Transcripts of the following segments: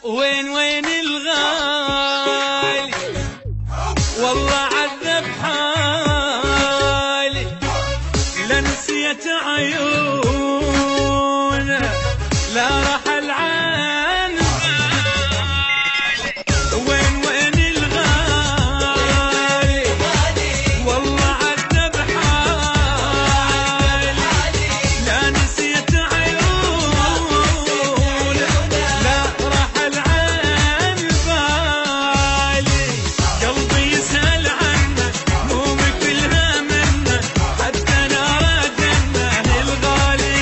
وين الغالي والله عذب حالي لا نسيت عيونه لا رحل عن بالي وين الغالي والله عذب حالي لا نسيت عيونه لا رحل عن بالي قلبي يسأل عنه مو مثلها منه حتى نار جنه الغالي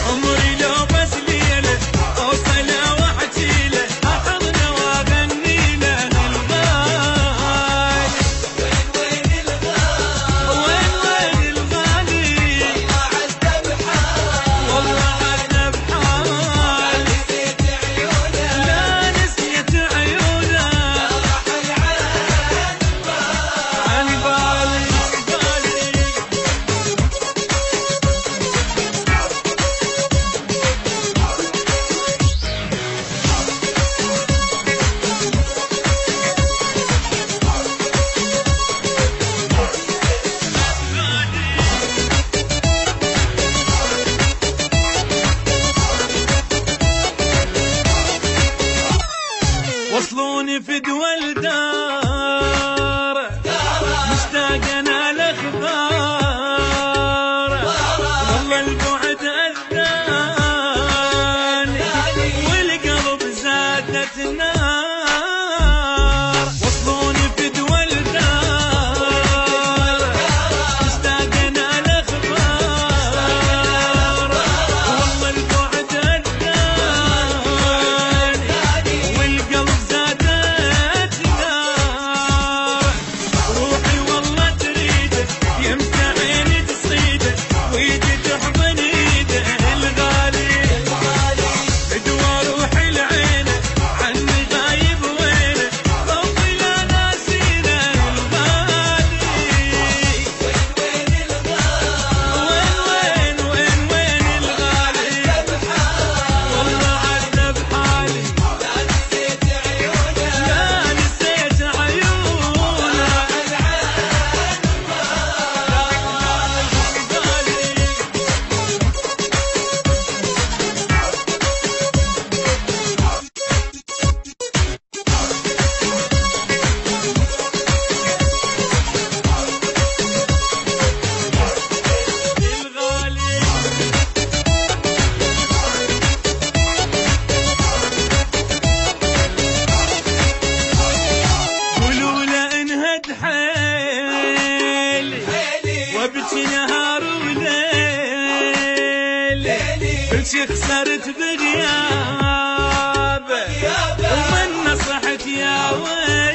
عمري لو بس ليله اوصله واحكي له احضنه واغني له الغالي وين الغالي والله عذب حالي لا نسيت عيونه عن بالي وصلوني في دول دار مشتاق انا لاخبار والله البعد اذاني والقلب زادت نار وصلوني في دول دار مشتاق انا لاخبار والله البعد اذاني والقلب زادت نار روحي والله تريده يمسى عيني تصيده ويدي تحضن ايده الغالي بدوى روحي لعينه عني غايب وينه خوفي لا ناسينه الغالي وين الغالي والله عذب حالي لا نسيت عيونه الغالي قولوا له انهد حيلي وابكي نهار وليل كل شي خسرت بغيابه ومن نصحت يا ويلي